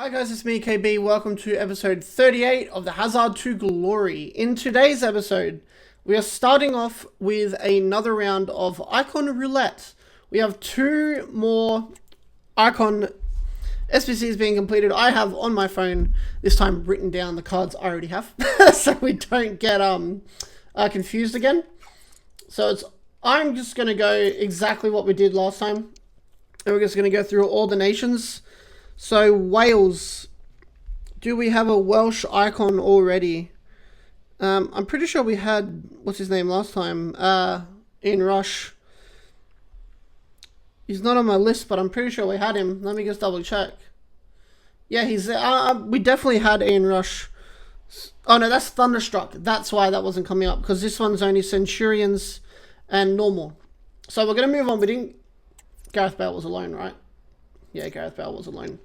Hi guys, it's me KB. Welcome to episode 38 of the Hazard to Glory. In today's episode, we are starting off with another round of Icon Roulette. We have two more Icon SBCs being completed. I have on my phone, this time written down the cards I already have, so we don't get confused again. So I'm just going to go exactly what we did last time. And we're just going to go through all the nations. So, Wales. Do we have a Welsh icon already? I'm pretty sure we had, what's his name last time? Ian Rush. He's not on my list, but I'm pretty sure we had him. Let me just double check. Yeah, he's we definitely had Ian Rush. Oh no, that's Thunderstruck. That's why that wasn't coming up, because this one's only Centurions and normal. So we're going to move on. We didn't... Gareth Bale was alone, right? Yeah, Gareth Bale was alone.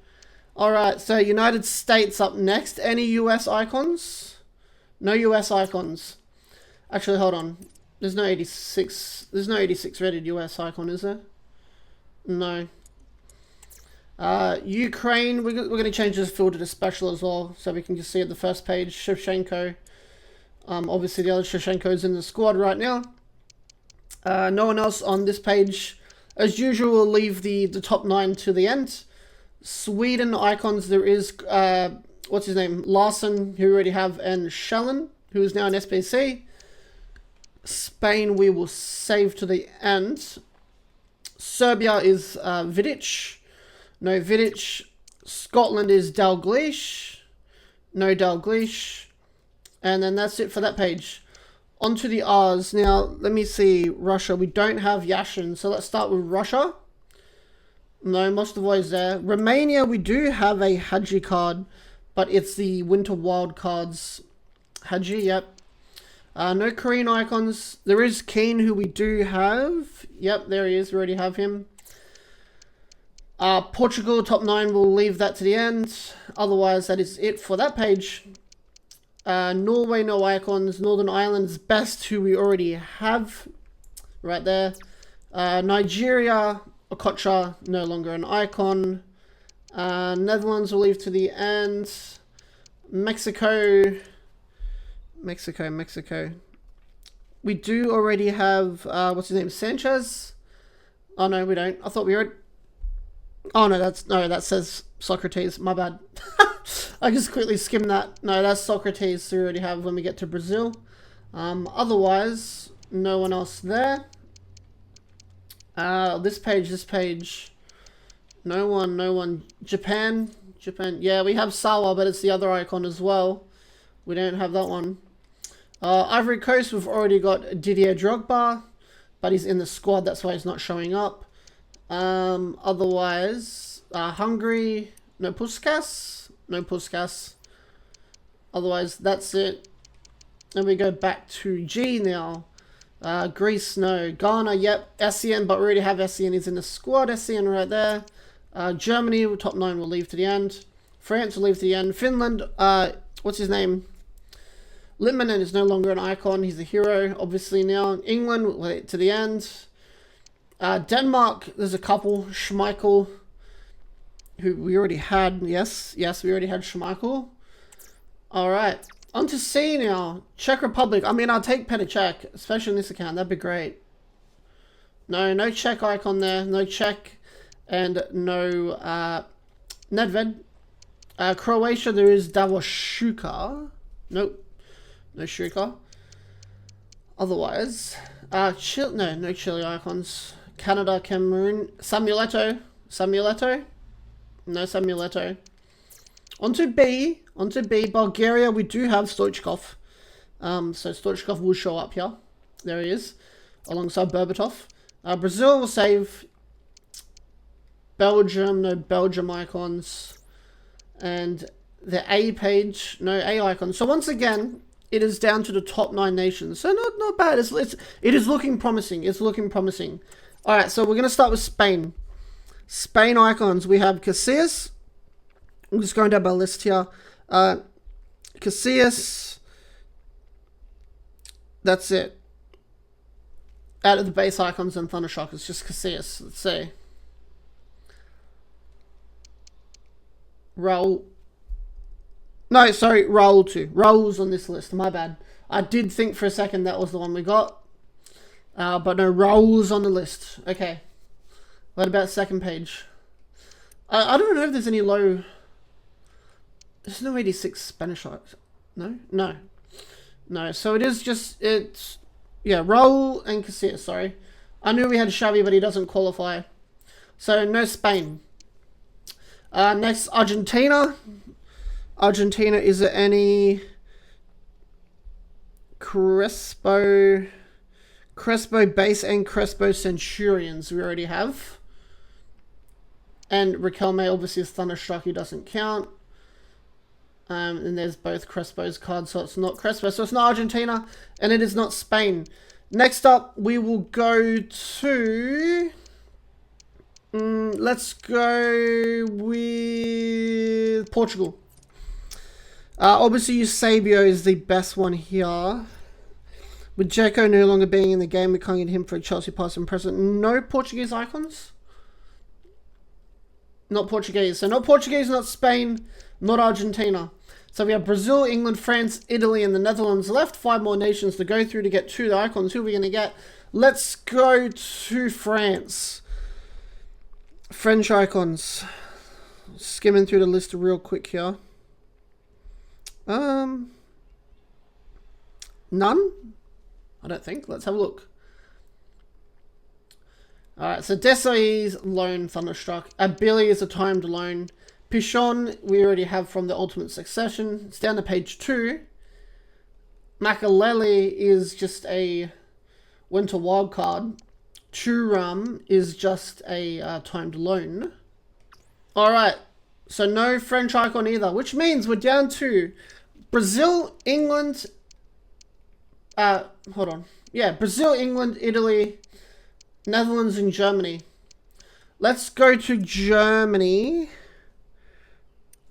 Alright, so United States up next. Any US icons? No US icons. Actually, hold on. There's no 86. There's no 86 rated US icon, is there? No. Ukraine. We're going to change this filter to special as well, so we can just see at the first page. Shevchenko. Obviously, the other Shevchenko is in the squad right now. No one else on this page. As usual, we'll leave the top 9 to the end. Sweden icons, there is, what's his name? Larson, who we already have, and Shellen, who is now an SBC. Spain, we will save to the end. Serbia is Vidic. No Vidic. Scotland is Dalglish. No Dalglish. And then that's it for that page. On to the R's. Now, let me see. Russia. We don't have Yashin, so let's start with Russia. No, Mostovoy there. Romania, we do have a Hadji card, but it's the Winter Wild Cards Hadji, yep. No Korean icons. There is Keane, who we do have. Yep, there he is. We already have him. Portugal, top 9. We'll leave that to the end. Otherwise, that is it for that page. Norway, no icons. Northern Ireland's best, who we already have. Right there. Nigeria, Okocha, no longer an icon. Netherlands will leave to the end. Mexico. We do already have, what's his name, Sanchez? Oh no, we don't. I thought we already... Oh no, that says Socrates. My bad. I just quickly skimmed that. No, that's Socrates we already have when we get to Brazil. Otherwise, no one else there. This page. No one. Japan. Yeah, we have Sawa, but it's the other icon as well. We don't have that one. Ivory Coast, we've already got Didier Drogba, but he's in the squad, that's why he's not showing up. Otherwise, Hungary, no Puskas. Otherwise, that's it. And we go back to G now. Greece, no. Ghana, yep. Essien, but we already have Essien. He's in the squad. Essien right there. Germany, top 9 will leave to the end. France will leave to the end. Finland, what's his name? Litmanen is no longer an icon. He's a hero, obviously, now. England will leave to the end. Denmark, there's a couple. Schmeichel, who we already had. Yes, we already had Schmeichel. Alright. On to C now. Czech Republic. I mean, I'll take Petr, especially in this account. That'd be great. No Czech icon there. No Czech. And no Nedved. Croatia, there is Davor Šuker. Nope. No Šuker. Otherwise, no Chile icons. Canada, Cameroon. Samueletto. No Samueletto. On to B, Bulgaria, we do have Stoichkov. So Stoichkov will show up here. There he is, alongside Berbatov. Brazil will save. Belgium, no Belgium icons. And the A page, no A icons. So once again, it is down to the top 9 nations. So not bad. It is looking promising. Alright, so we're going to start with Spain. Spain icons, we have Casillas. I'm just going down my list here. Casillas. That's it. Out of the base icons and Thundershock, it's just Casillas. Let's see. Raul. No, sorry, Raul too. Raul's on this list. My bad. I did think for a second that was the one we got. But no, Raul's on the list. Okay. What about second page? I don't know if there's any low... There's no 86 Spanish... No? No. No, so it is just... It's... Yeah, Raul and Casillas, sorry. I knew we had Xavi, but he doesn't qualify. So, no Spain. Next, Argentina. Argentina, is it any... Crespo base and Crespo Centurions we already have. And Riquelme obviously is Thunderstruck, he doesn't count. And there's both Crespo's cards, so it's not Crespo. So it's not Argentina, and it is not Spain. Next up, we will go to... let's go with Portugal. Obviously, Eusebio is the best one here. With Dzeko no longer being in the game, we can't get him for a Chelsea past and present. No Portuguese icons? Not Portuguese. So not Portuguese, not Spain, not Argentina. So we have Brazil, England, France, Italy, and the Netherlands left. 5 more nations to go through to get 2 icons. Who are we going to get? Let's go to France. French icons. Skimming through the list real quick here. None? I don't think. Let's have a look. Alright, so Desailly's loan, Thunderstruck. Abili is a timed loan. Pichon, we already have from the Ultimate Succession. It's down to page 2. Makaleli is just a winter wildcard. Thuram is just a timed loan. Alright, so no French icon either, which means we're down to Brazil, England... hold on. Yeah, Brazil, England, Italy, Netherlands, and Germany. Let's go to Germany.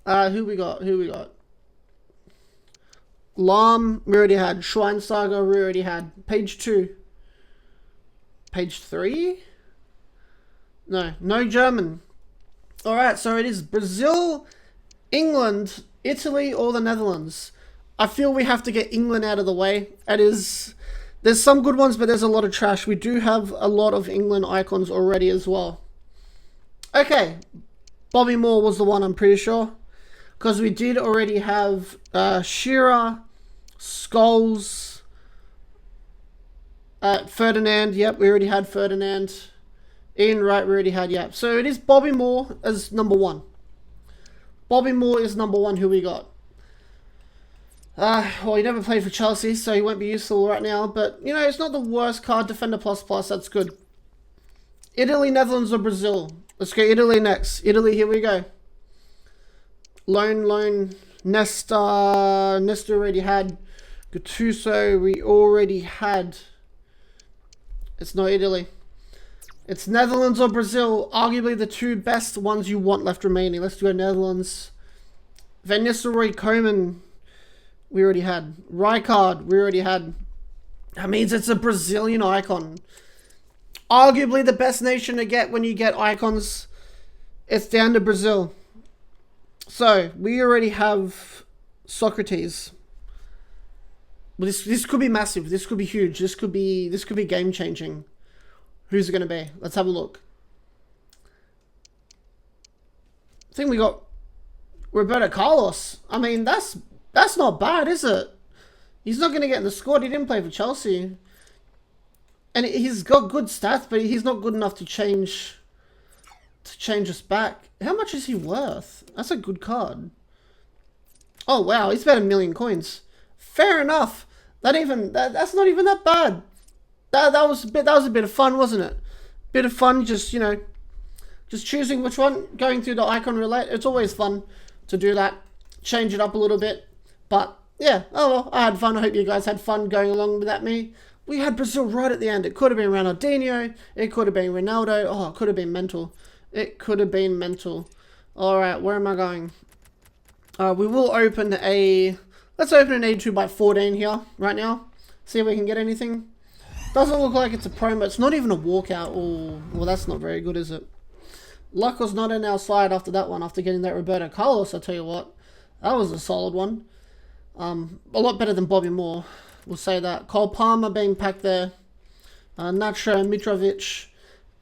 Who we got? Lahm, we already had. Schweinsteiger, we already had. Page 2. Page 3? No German. Alright, so it is Brazil, England, Italy, or the Netherlands. I feel we have to get England out of the way. There's some good ones, but there's a lot of trash. We do have a lot of England icons already as well. Okay, Bobby Moore was the one, I'm pretty sure. Because we did already have Shearer, Scholes, Ferdinand. Yep, we already had Ferdinand. Ian Wright, we already had, yep. So it is Bobby Moore as number 1. Bobby Moore is number 1, who we got. Well, he never played for Chelsea, so he won't be useful right now. But, you know, it's not the worst card. Defender plus, that's good. Italy, Netherlands, or Brazil? Let's go Italy next. Italy, here we go. Loan. Nesta already had. Gattuso, we already had. It's not Italy. It's Netherlands or Brazil. Arguably the 2 best ones you want left remaining. Let's go Netherlands. Van Nistelrooy, Koeman. We already had. Rijkaard, we already had. That means it's a Brazilian icon. Arguably the best nation to get when you get icons. It's down to Brazil. So, we already have Socrates. Well, this could be massive. This could be huge. This could be game changing. Who's it going to be? Let's have a look. I think we got Roberto Carlos. I mean, that's not bad, is it? He's not going to get in the squad. He didn't play for Chelsea. And he's got good stats, but he's not good enough to change us back. How much is he worth? That's a good card. Oh, wow. He's about 1 million coins. Fair enough. That's not even that bad. That was a bit of fun, wasn't it? Bit of fun, just, you know, just choosing which one, going through the icon roulette. It's always fun to do that. Change it up a little bit. But, yeah, oh well, I had fun. I hope you guys had fun going along with that me. We had Brazil right at the end. It could have been Ronaldinho. It could have been Ronaldo. Oh, it could have been mental. It could have been mental. Alright, where am I going? We will open let's open an 82x14 here, right now. See if we can get anything. Doesn't look like it's a promo. It's not even a walkout. Oh, well, that's not very good, is it? Luck was not in our side after that one, after getting that Roberto Carlos, I'll tell you what. That was a solid one. A lot better than Bobby Moore, we'll say that. Cole Palmer being packed there. Nacho, Mitrovic,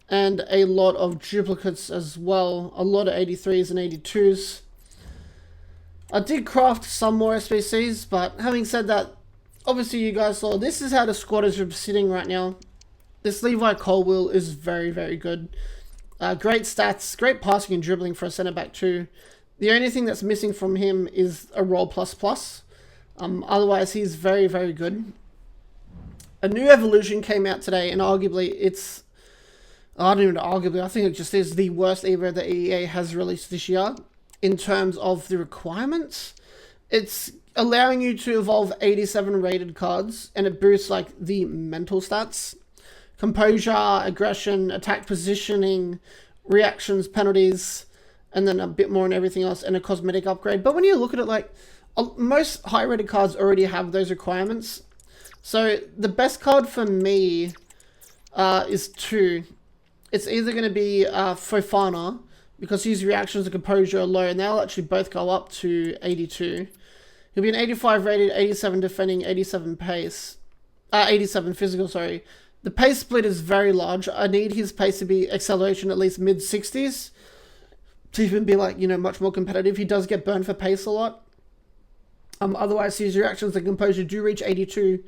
and a lot of duplicates as well. A lot of 83s and 82s. I did craft some more SBCs, but having said that, obviously you guys saw this is how the squad is sitting right now. This Levi Colwill is very, very good. Great stats, great passing and dribbling for a centre-back too. The only thing that's missing from him is a roll plus. Otherwise, he's very, very good. A new evolution came out today, and arguably it's... I don't even arguably, I think it just is the worst ever that EA has released this year. In terms of the requirements, it's allowing you to evolve 87 rated cards, and it boosts like the mental stats, composure, aggression, attack positioning, reactions, penalties, and then a bit more on everything else, and a cosmetic upgrade. But when you look at it, like most high rated cards already have those requirements. So the best card for me is 2. It's either going to be Fofana, because his reactions and composure are low, and they'll actually both go up to 82. He'll be an 85 rated, 87 defending, 87 pace. 87 physical, sorry. The pace split is very large. I need his pace to be acceleration at least mid-60s. To even be like, you know, much more competitive. He does get burned for pace a lot. Otherwise, his reactions and composure do reach 82.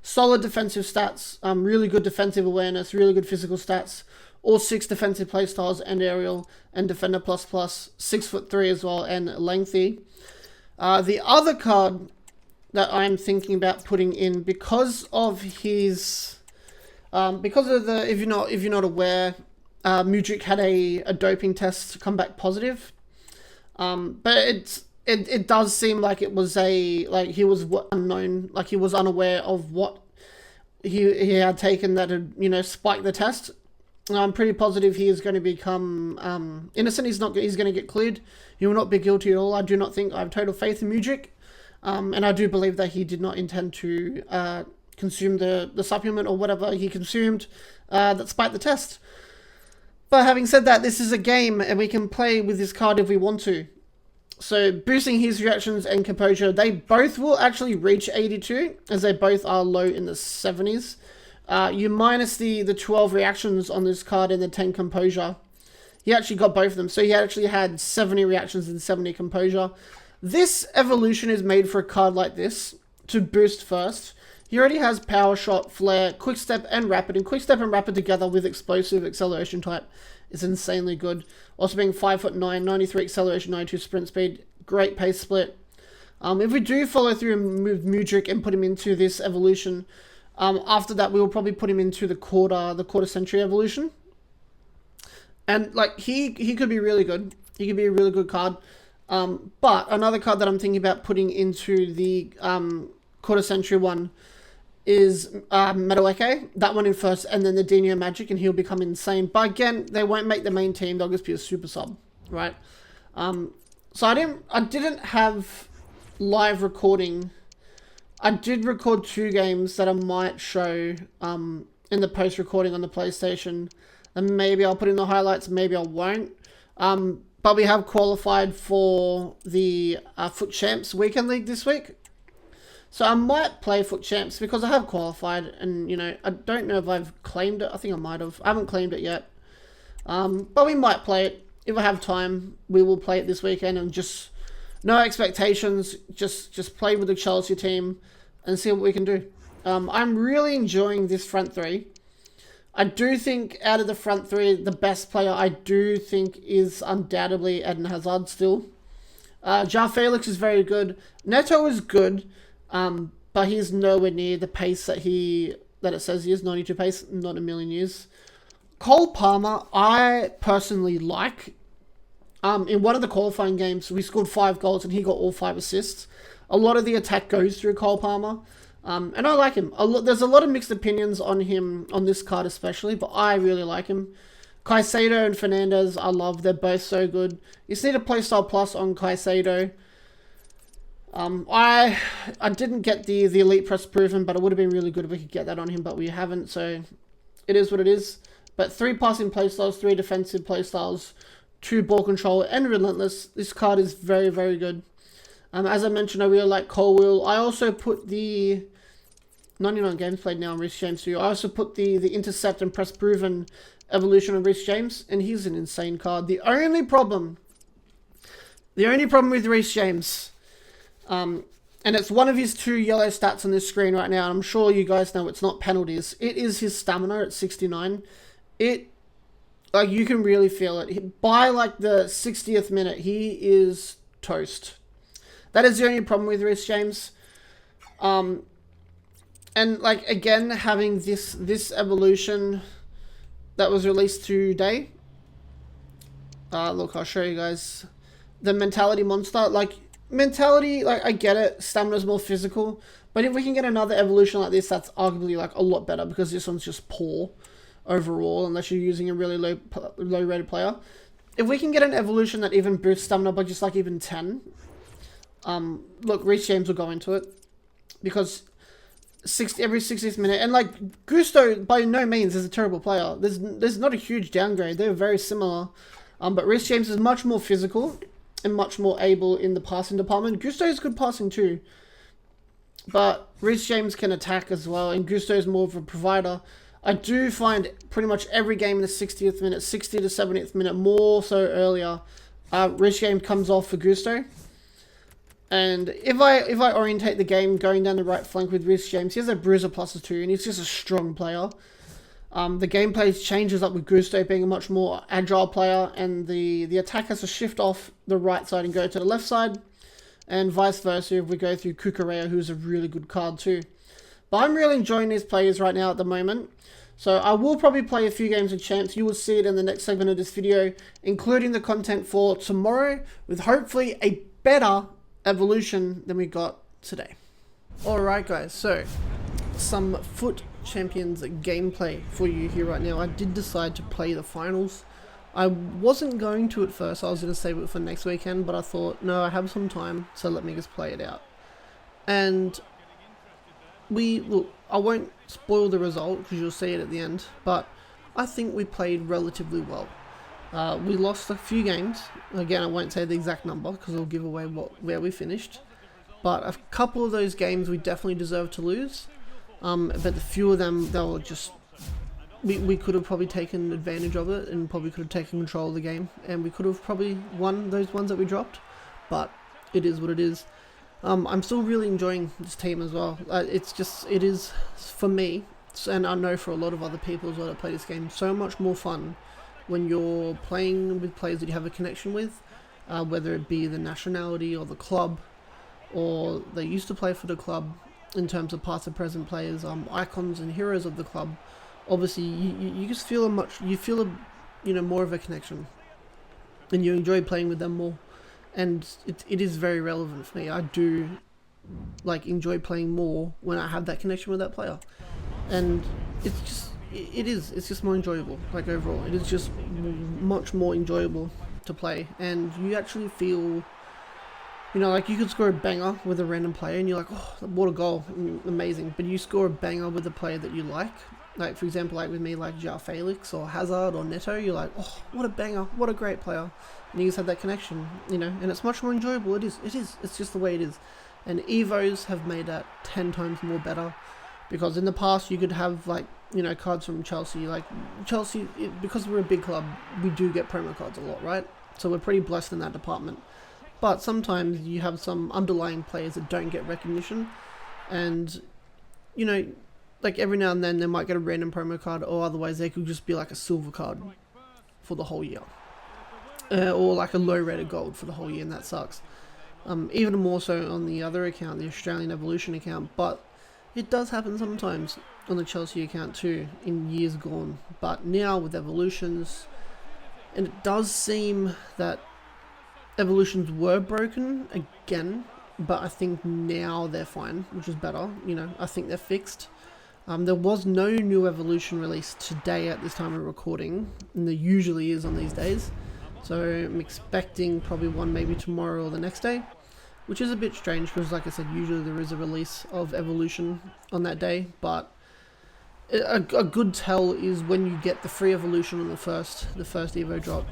Solid defensive stats. Really good defensive awareness. Really good physical stats. All 6 defensive playstyles and aerial and defender plus. 6'3" as well and lengthy. The other card that I'm thinking about putting in because of his, because of the, if you're not aware, Mudryk had a doping test come back positive. But it does seem like it was he was unknown, like he was unaware of what he had taken that had, you know, spiked the test. I'm pretty positive he is going to become innocent. He's going to get cleared. He will not be guilty at all. I do not think. I have total faith in Mudryk. And I do believe that he did not intend to consume the supplement or whatever he consumed that spiked the test. But having said that, this is a game and we can play with this card if we want to. So boosting his reactions and composure, they both will actually reach 82 as they both are low in the 70s. You minus the 12 reactions on this card and the 10 composure. He actually got both of them. So he actually had 70 reactions and 70 composure. This evolution is made for a card like this to boost first. He already has power shot, flare, quick step and rapid. And quick step and rapid together with explosive acceleration type is insanely good. Also being 5'9", 93 acceleration, 92 sprint speed. Great pace split. If we do follow through with Mudryk and put him into this evolution, after that, we will probably put him into the quarter century evolution. And like he could be really good. He could be a really good card. But another card that I'm thinking about putting into the quarter century one is Madueke. That one in first, and then the Dino Magic, and he'll become insane. But again, they won't make the main team. They'll just be a super sub, right? So I didn't have live recording. I did record 2 games that I might show in the post-recording on the PlayStation. And maybe I'll put in the highlights, maybe I won't. But we have qualified for the Fut Champs Weekend League this week. So I might play Fut Champs because I have qualified. And, you know, I don't know if I've claimed it. I think I might have. I haven't claimed it yet. But we might play it. If I have time, we will play it this weekend and just... No expectations, just play with the Chelsea team and see what we can do. I'm really enjoying this front 3. I do think out of the front 3, the best player I do think is undoubtedly Eden Hazard still. João Felix is very good. Neto is good, but he's nowhere near the pace that it says he is, 92 pace, not a million years. Cole Palmer, I personally like. In one of the qualifying games, we scored 5 goals and he got all 5 assists. A lot of the attack goes through Cole Palmer. And I like him. There's a lot of mixed opinions on him, on this card especially, but I really like him. Caicedo and Fernandez, I love. They're both so good. You just need a playstyle plus on Caicedo. I didn't get the elite press proven, but it would have been really good if we could get that on him, but we haven't, so it is what it is. But 3 passing playstyles, 3 defensive playstyles. 2 ball control, and relentless. This card is very, very good. As I mentioned, I really like Cole Wheel. I also put the 99 games played now on Reece James too. I also put the intercept and press proven evolution on Reece James, and he's an insane card. The only problem with Reece James, and it's one of his 2 yellow stats on this screen right now, and I'm sure you guys know it's not penalties. It is his stamina at 69. Like, you can really feel it. By, like, the 60th minute, he is toast. That is the only problem with Reece James. And, like, again, having this evolution that was released today. Look, I'll show you guys. The mentality monster. Like, mentality, like, I get it. Stamina's more physical. But if we can get another evolution like this, that's arguably, like, a lot better. Because this one's just poor overall, unless you're using a really low rated player. If we can get an evolution that even boosts stamina by just, like, even 10. Look, Reece James will go into it. Because every 60th minute, and like Gusto by no means is a terrible player. There's not a huge downgrade. They're very similar, but Reece James is much more physical and much more able in the passing department. Gusto is good passing too, but Reece James can attack as well, and Gusto is more of a provider. I do find pretty much every game in the 60th minute, 60 to 70th minute, more so earlier, Reece James comes off for Gusto. And if I orientate the game going down the right flank with Reece James, he has a bruiser plus 2, and he's just a strong player. The gameplay changes up with Gusto being a much more agile player, and the attack has to shift off the right side and go to the left side, and vice versa if we go through Kukurea, who's a really good card too. But I'm really enjoying these players right now at the moment. So I will probably play a few games of Champs. You will see it in the next segment of this video, including the content for tomorrow, with hopefully a better evolution than we got today. Alright guys, so some Fut Champions gameplay for you here right now. I did decide to play the finals. I wasn't going to at first. I was going to save it for next weekend, but I thought, no, I have some time, so let me just play it out. And I won't spoil the result because you'll see it at the end, but I think we played relatively well. We lost a few games. Again, I won't say the exact number because it'll give away where we finished. But a couple of those games we definitely deserved to lose. But the few of them, they were just... We could have probably taken advantage of it and probably could have taken control of the game. And we could have probably won those ones that we dropped. But it is what it is. I'm still really enjoying this team as well. It is, for me, and I know for a lot of other people as well that play this game, so much more fun when you're playing with players that you have a connection with, whether it be the nationality or the club, or they used to play for the club in terms of past and present players, icons and heroes of the club. Obviously, you just feel more of a connection, and you enjoy playing with them more, and it is very relevant for me. I do enjoy playing more when I have that connection with that player, and it's just more enjoyable. Like overall, it is just much more enjoyable to play, and you actually feel, like you could score a banger with a random player and you're like, oh, what a goal, amazing. But you score a banger with a player that you like for example, like with me, like João Felix or Hazard or Neto, you're like, oh, what a banger, what a great player. And you just have that connection, and it's much more enjoyable. It's just the way it is. And Evos have made that 10 times more better, because in the past you could have cards from Chelsea. Because we're a big club, we do get promo cards a lot, right? So we're pretty blessed in that department. But sometimes you have some underlying players that don't get recognition, and every now and then they might get a random promo card, or otherwise they could just be like a silver card for the whole year, or like a low rated gold for the whole year, and that sucks. Even more so on the other account, the Australian Evolution account, but it does happen sometimes on the Chelsea account too, in years gone. But now with Evolutions, and it does seem that Evolutions were broken again, but I think now they're fine, which is better. I think they're fixed. There was no new Evolution released today at this time of recording, and there usually is on these days. So I'm expecting probably one maybe tomorrow or the next day, which is a bit strange because, like I said, usually there is a release of Evolution on that day. But a good tell is when you get the free Evolution on the first Evo drop.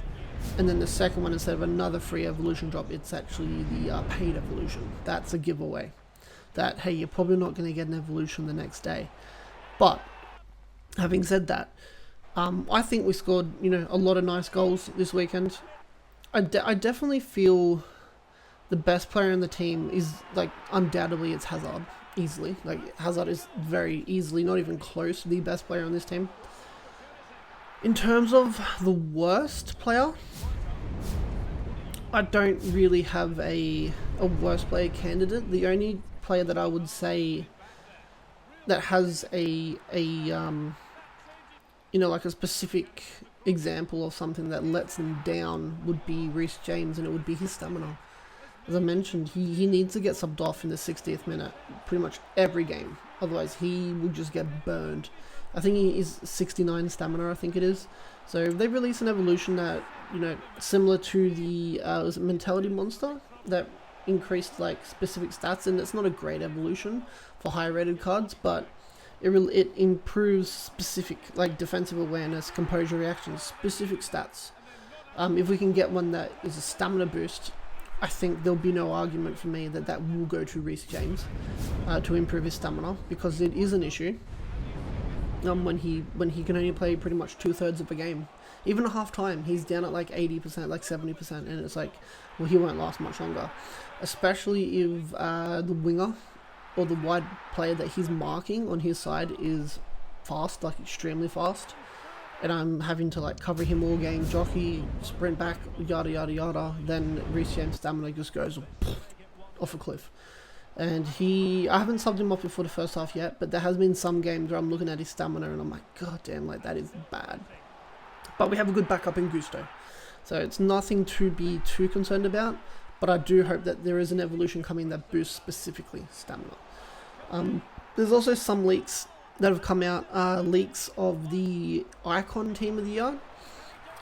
And then the second one, instead of another free evolution drop, it's actually the paid evolution. That's a giveaway. That, hey, you're probably not going to get an evolution the next day. But having said that, I think we scored, a lot of nice goals this weekend. I definitely feel the best player in the team is, like, undoubtedly it's Hazard. Easily. Like, Hazard is very easily, not even close, the best player on this team. In terms of the worst player, I don't really have a worst player candidate. The only player that I would say that has like a specific example of something that lets him down would be Reece James, and it would be his stamina. As I mentioned, he needs to get subbed off in the 60th minute pretty much every game. Otherwise, he will just get burned. I think he is 69 stamina, I think it is. So if they release an evolution that, similar to the was it Mentality Monster, that increased like specific stats, and it's not a great evolution for higher rated cards, but it improves specific like defensive awareness, composure reactions, specific stats. If we can get one that is a stamina boost, I think there'll be no argument for me that will go to Reece James to improve his stamina, because it is an issue when he can only play pretty much 2/3 of a game. Even at half time, he's down at like 80%, like 70%, and it's like, well, he won't last much longer. Especially if the winger or the wide player that he's marking on his side is fast, like extremely fast, and I'm having to like cover him all game, jockey, sprint back, yada yada yada, then Reece James' stamina just goes off a cliff. And I haven't subbed him off before the first half yet, but there has been some games where I'm looking at his stamina and I'm like, god damn, like that is bad. But we have a good backup in Gusto, so it's nothing to be too concerned about, but I do hope that there is an evolution coming that boosts specifically stamina. There's also some leaks that have come out, leaks of the Icon Team of the Year,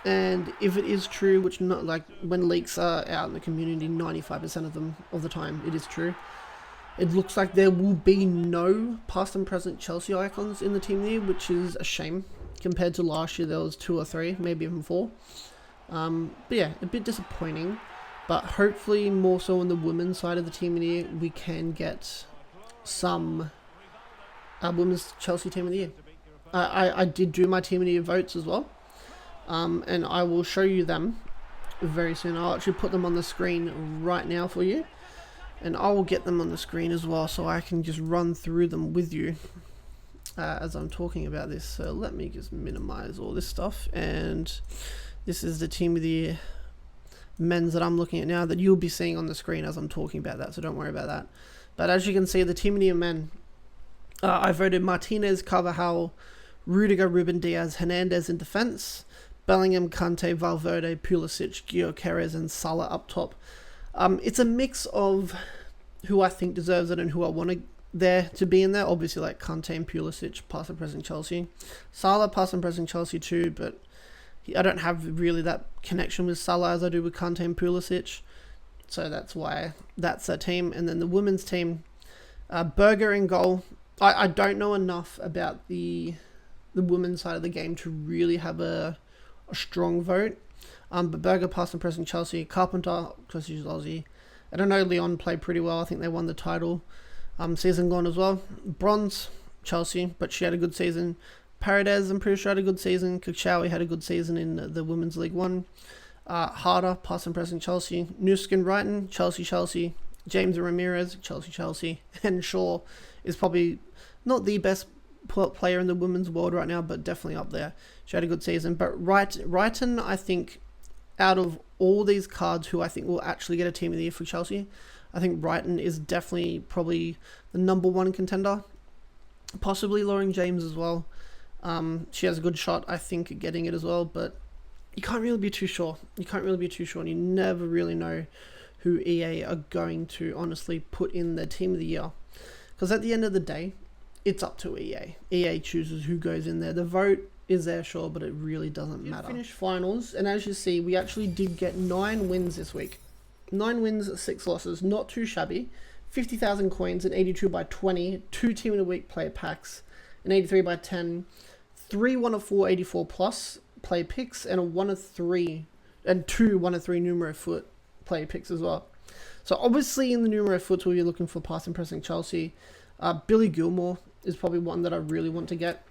and if it is true, which not like when leaks are out in the community, 95% of them of the time it is true, it looks like there will be no past and present Chelsea icons in the team of the year, which is a shame. Compared to last year, there was 2 or 3, maybe even 4. But yeah, a bit disappointing, but hopefully more so on the women's side of the team of the year, we can get some women's Chelsea team of the year. I did do my team of the year votes as well, and I will show you them very soon. I'll actually put them on the screen right now for you, and I will get them on the screen as well so I can just run through them with you as I'm talking about this. So let me just minimize all this stuff, and this is the team of the year men's that I'm looking at now that you'll be seeing on the screen as I'm talking about that, so don't worry about that. But as you can see, the team of the year men, I voted Martinez, Carvajal, Rudiger, Ruben Diaz, Hernandez in defense, Bellingham, Kante, Valverde, Pulisic, Gyökeres, and Salah up top. It's a mix of who I think deserves it and who I want there to be in there. Obviously, like Kante and Pulisic, past and present Chelsea. Salah, past and present Chelsea too, but I don't have really that connection with Salah as I do with Kante and Pulisic. So that's why that's a team. And then the women's team, Berger in goal. I don't know enough about the women's side of the game to really have a strong vote. But Berger, past and present Chelsea. Carpenter, because he's Aussie. I don't know, Leon played pretty well. I think they won the title. Season gone as well. Bronze, Chelsea, but she had a good season. Paredes, I'm pretty sure, had a good season. Kukshawi had a good season in the Women's League 1. Harder, past and present Chelsea. Nuskin, Brighton, Chelsea. James Ramirez, Chelsea. And Shaw is probably not the best player in the women's world right now, but definitely up there. She had a good season. But Wrighton, I think, out of all these cards who I think will actually get a team of the year for Chelsea, I think Brighton is definitely probably the number 1 contender. Possibly Lauren James as well. She has a good shot, I think, at getting it as well, but you can't really be too sure. And you never really know who EA are going to honestly put in their team of the year. Because at the end of the day, it's up to EA. EA chooses who goes in there. The vote is there, sure, but it really doesn't matter. Finished finals, and as you see, we actually did get 9 wins this week. 9 wins, 6 losses. Not too shabby. 50,000 coins, an 82 by 20, 2 team of the week player packs, an 83 by 10, 3 1 of 4 84 plus play picks, and a 1 of 3 and 2 1 of 3 numero Fut player picks as well. So obviously in the numero Futs, we'll be looking for pass and pressing Chelsea. Billy Gilmore is probably one that I really want to get,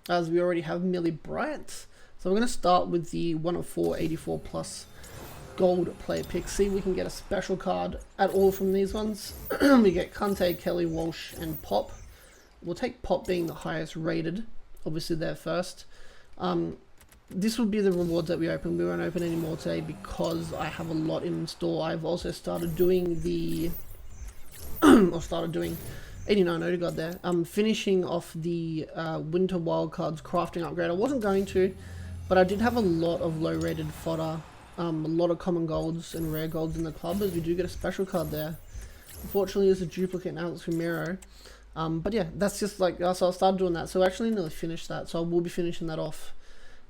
as we already have Millie Bryant. So we're going to start with the 1 of 4 84 plus gold player pick. See if we can get a special card at all from these ones. We get Kante, Kelly, Walsh, and Pop. We'll take Pop being the highest rated. Obviously they're first. This will be the rewards that we open. We won't open any more today because I have a lot in store. I've also started doing the... or started doing 89 Odegaard there. I'm finishing off the Winter Wildcards crafting upgrade. I wasn't going to, but I did have a lot of low rated fodder. A lot of common golds and rare golds in the club, as we do get a special card there. Unfortunately, it's a duplicate now. It's Romero. But yeah, that's just like, so I'll start doing that. So I actually nearly finished that, so I will be finishing that off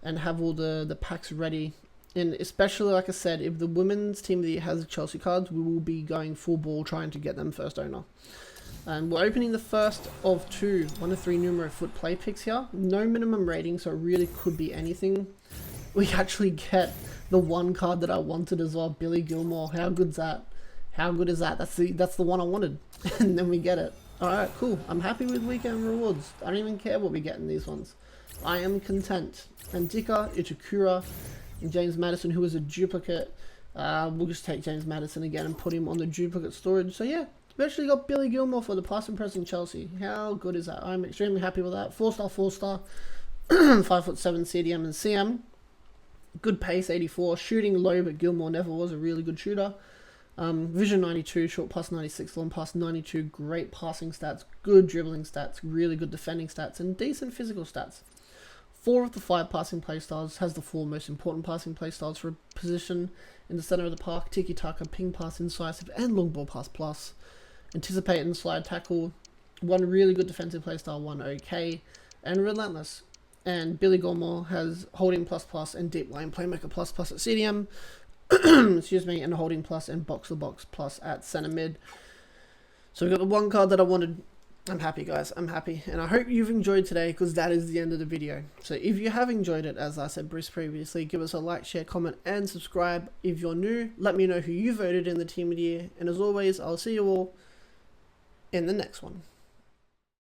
and have all the packs ready. And especially, like I said, if the women's team of the year has the Chelsea cards, we will be going full ball trying to get them first owner. And we're opening the first of 2 1 of 3 numero Fut play picks here. No minimum rating, so it really could be anything. We actually get the one card that I wanted as well, Billy Gilmore. How good's that? How good is that? That's the one I wanted. And then we get it. Alright, cool. I'm happy with weekend rewards. I don't even care what we get in these ones. I am content. And Dika, Itakura, and James Maddison, who is a duplicate. We'll just take James Maddison again and put him on the duplicate storage. So yeah, we actually got Billy Gilmore for the pass and pressing Chelsea. How good is that? I'm extremely happy with that. 4-star, 4-star, 5'7" CDM and CM. Good pace, 84. Shooting low, but Gilmore never was a really good shooter. Vision 92, short pass 96, long pass 92. Great passing stats, good dribbling stats, really good defending stats, and decent physical stats. 4 of the 5 passing playstyles, has the 4 most important passing playstyles for a position in the center of the park: tiki-taka, ping pass, incisive, and long ball pass plus. Anticipate and slide tackle. 1 really good defensive playstyle, 1 okay, and relentless. And Billy Gilmore has holding plus plus and deep line playmaker plus plus at CDM. Excuse me, and holding plus and box to box plus at center mid. So we got the one card that I wanted. I'm happy, guys. I'm happy, and I hope you've enjoyed today, because that is the end of the video. So if you have enjoyed it, as I said previously, give us a like, share, comment, and subscribe. If you're new, let me know who you voted in the team of the year. And as always, I'll see you all in the next one.